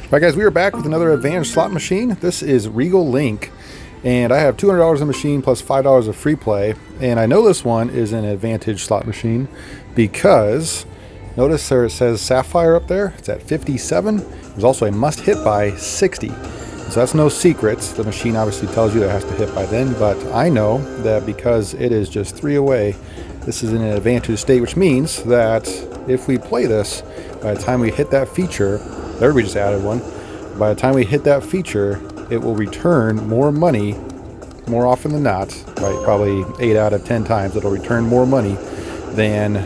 Alright guys, we are back with another Advantage slot machine. This is Regal Link, and I have $200 in the machine plus $5 of free play. And I know this one is an Advantage slot machine because notice there it says Sapphire up there. It's at 57. There's also a must hit by 60. So that's no secret. The machine obviously tells you that it has to hit by then, but I know that because it is just 3 away, this is in an advantage state, which means that if we play this, by the time we hit that feature, there we just added one, by the time we hit that feature, it will return more money more often than not, right? Probably 8 out of 10 times it'll return more money than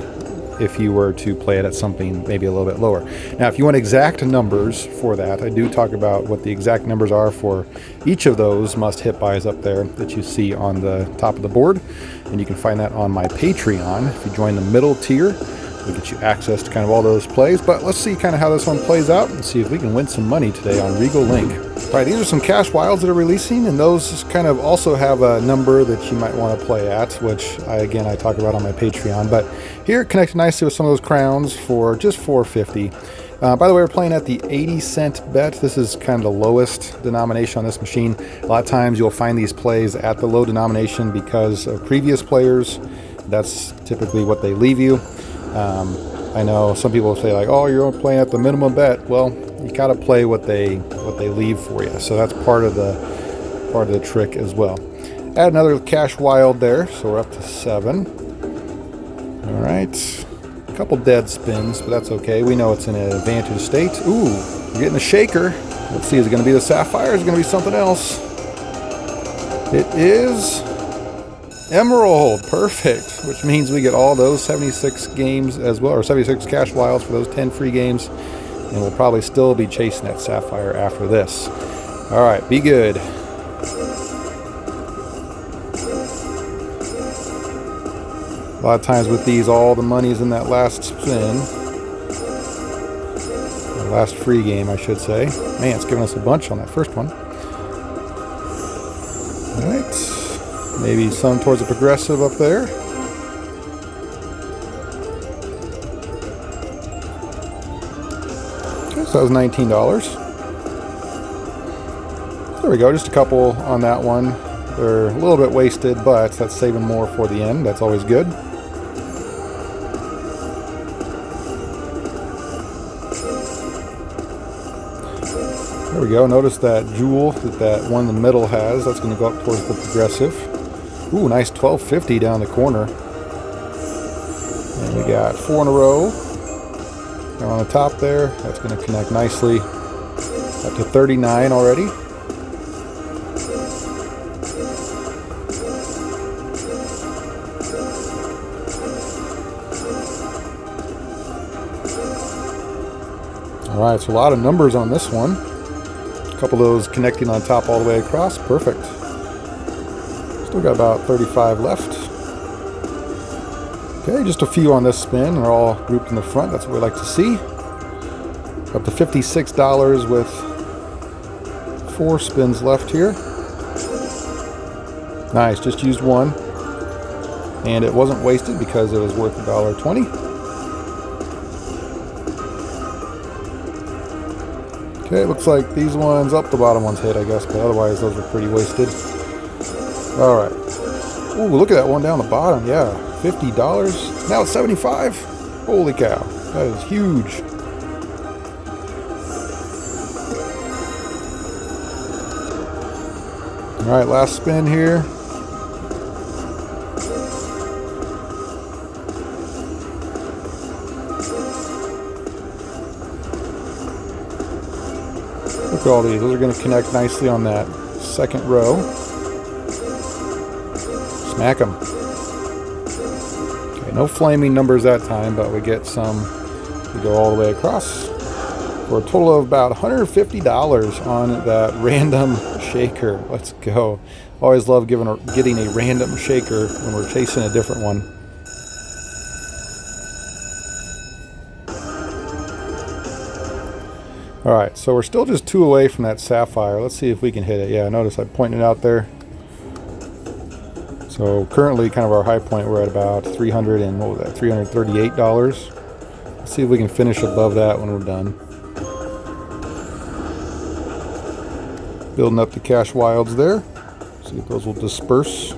if you were to play it at something maybe a little bit lower. Now, if you want exact numbers for that, I do talk about what the exact numbers are for each of those must hit buys up there that you see on the top of the board. And you can find that on my Patreon. If you join the middle tier, it'll get you access to kind of all those plays. But let's see kind of how this one plays out and see if we can win some money today on Regal Link. All right, these are some cash wilds that are releasing, and those kind of also have a number that you might want to play at, which I talk about on my Patreon. But here it connected nicely with some of those crowns for just $4.50. By the way, we're playing at the 80-cent bet. This is kind of the lowest denomination on this machine. A lot of times you'll find these plays at the low denomination because of previous players. That's typically what they leave you. I know some people say like, oh, you're playing at the minimum bet. Well, you gotta play what they leave for you. So that's part of the trick as well. Add another cash wild there, so we're up to 7. All right, a couple dead spins, but that's okay. We know it's in an advantage state. Ooh, we're getting a shaker. Let's see, is it gonna be the Sapphire? Is it gonna be something else? It is Emerald. Perfect, which means we get all those 76 games as well, or 76 cash wilds for those 10 free games. And we'll probably still be chasing that Sapphire after this. All right, be good. A lot of times with these, all the money's in that last spin. The last free game, I should say. Man, it's giving us a bunch on that first one. All right, maybe some towards the progressive up there. So that was $19. There we go, just a couple on that one. They're a little bit wasted, but that's saving more for the end. That's always good. There we go. Notice that jewel that one in the middle has. That's going to go up towards the progressive. Ooh, nice $12.50 down the corner. And we got 4 in a row. On the top there, that's going to connect nicely up to 39 already. All right, so a lot of numbers on this one. A couple of those connecting on top all the way across. Perfect. Still got about 35 left. Okay, just a few on this spin. They're all grouped in the front. That's what we like to see. Up to $56 with 4 spins left here. Nice, just used one. And it wasn't wasted because it was worth $1.20. Okay, it looks like these ones, up the bottom ones hit, I guess, but otherwise those are pretty wasted. All right. Ooh, look at that one down the bottom. Yeah, $50. Now it's 75. Holy cow, that is huge. All right, last spin here. Look at all these. Those are going to connect nicely on that second row. Smack them. Okay, no flaming numbers that time, but we get some. We go all the way across for a total of about $150 on that random shaker. Let's go. Always love getting a random shaker when we're chasing a different one. All right, so we're still just 2 away from that Sapphire. Let's see if we can hit it. Yeah, notice I pointed it out there. So currently, kind of our high point, we're at about $338. Let's see if we can finish above that when we're done. Building up the cash wilds there. See if those will disperse.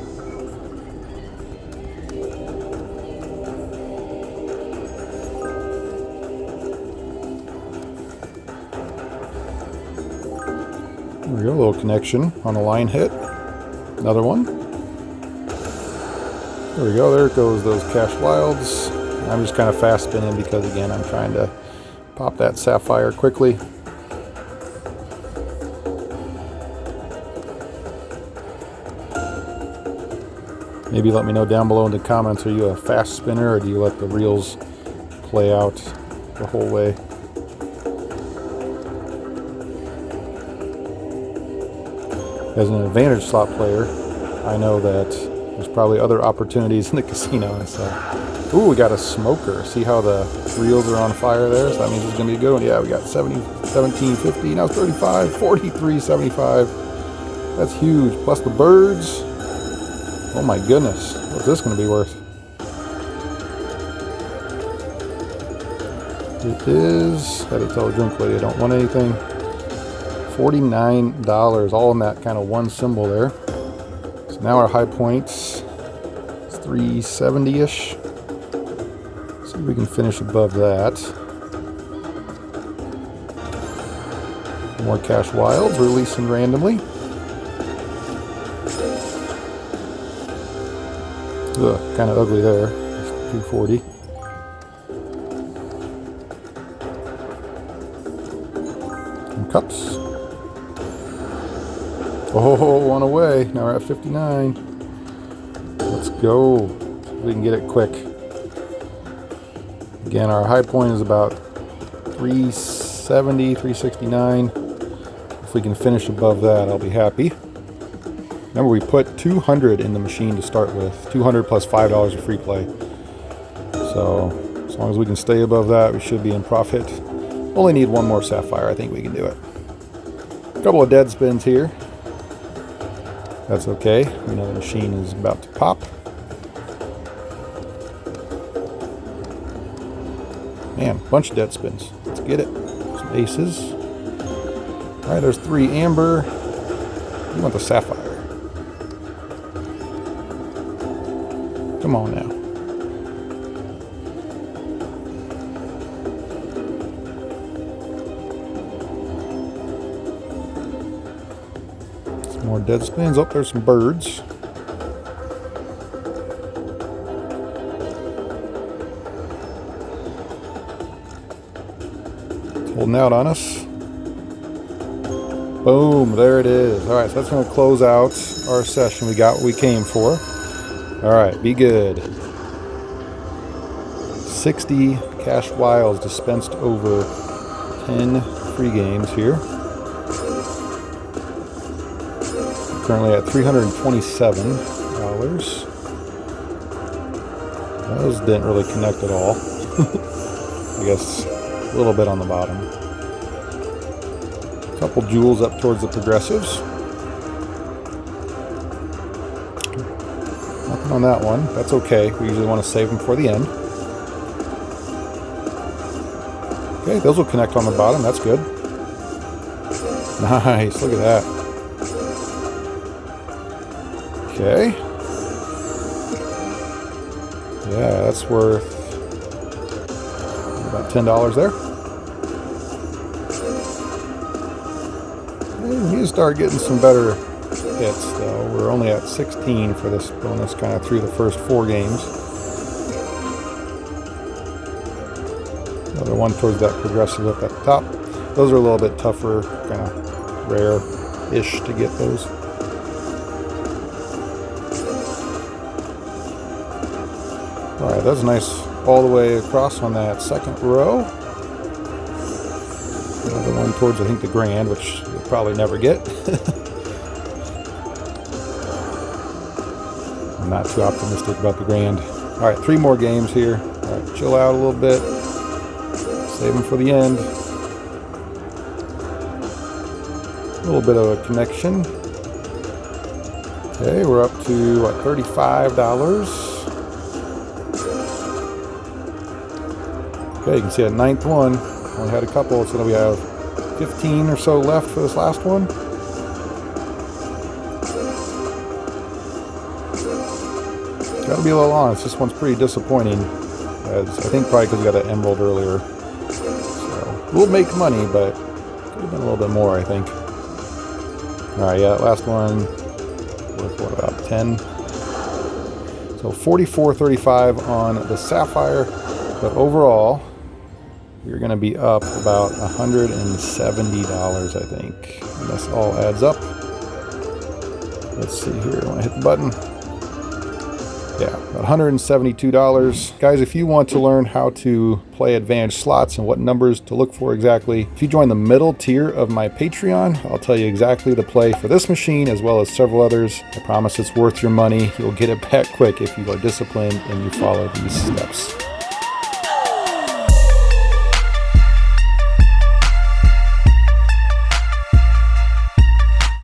There we go, a little connection on the line hit. Another one. There we go, there goes those cash wilds. I'm just kind of fast spinning because, again, I'm trying to pop that Sapphire quickly. Maybe let me know down below in the comments, are you a fast spinner or do you let the reels play out the whole way? As an advantage slot player, I know that there's probably other opportunities in the casino. So, ooh, we got a smoker. See how the reels are on fire there? So that means it's going to be a good one. Yeah, we got 70, 17.50, now 35, 43.75. That's huge. Plus the birds. Oh my goodness. What's this going to be worth? It is, had to tell the drink lady I don't want anything. $49, all in that kind of one symbol there. So now our high points is 370-ish. See if we can finish above that. More cash wilds releasing randomly. Ugh, kind of ugly there. It's 240. And cups. Oh, one away. Now we're at 59. Let's go. See if we can get it quick. Again, our high point is about 370, 369. If we can finish above that, I'll be happy. Remember, we put 200 in the machine to start with. 200 plus $5 of free play. So, as long as we can stay above that, we should be in profit. Only need one more Sapphire. I think we can do it. A couple of dead spins here. That's okay. We know the machine is about to pop. Man, bunch of dead spins. Let's get it. Some aces. Alright, there's 3 amber. You want the Sapphire. Come on now. Some more dead spins. Oh, there's some birds. It's holding out on us. Boom, there it is. Alright, so that's going to close out our session. We got what we came for. Alright, be good. 60 cash wilds dispensed over 10 free games here. Currently at $327. Those didn't really connect at all. I guess a little bit on the bottom. A couple jewels up towards the progressives. Nothing on that one. That's okay. We usually want to save them for the end. Okay, those will connect on the bottom. That's good. Nice. Look at that. Okay. Yeah, that's worth about $10 there. We need to start getting some better hits, though. We're only at 16 for this bonus, kind of through the first 4 games. Another one towards that progressive up at the top. Those are a little bit tougher, kind of rare-ish to get those. Alright, that's nice all the way across on that second row. Another one towards, I think, the grand, which you'll probably never get. I'm not too optimistic about the grand. Alright, 3 more games here. Alright, chill out a little bit. Save them for the end. A little bit of a connection. Okay, we're up to what, $35. Okay, you can see that 9th one. Only had a couple, so we have 15 or so left for this last one. Gotta be a little honest, this one's pretty disappointing. As I think probably because we got an emerald earlier. So we'll make money, but could have been a little bit more, I think. Alright, yeah, last one worth what, about 10. So 44.35 on the Sapphire, but overall we're going to be up about $170, I think. And this all adds up. Let's see here when I hit the button. Yeah, about $172. Guys, if you want to learn how to play advanced slots and what numbers to look for exactly, if you join the middle tier of my Patreon, I'll tell you exactly the play for this machine as well as several others. I promise it's worth your money. You'll get it back quick if you are disciplined and you follow these steps.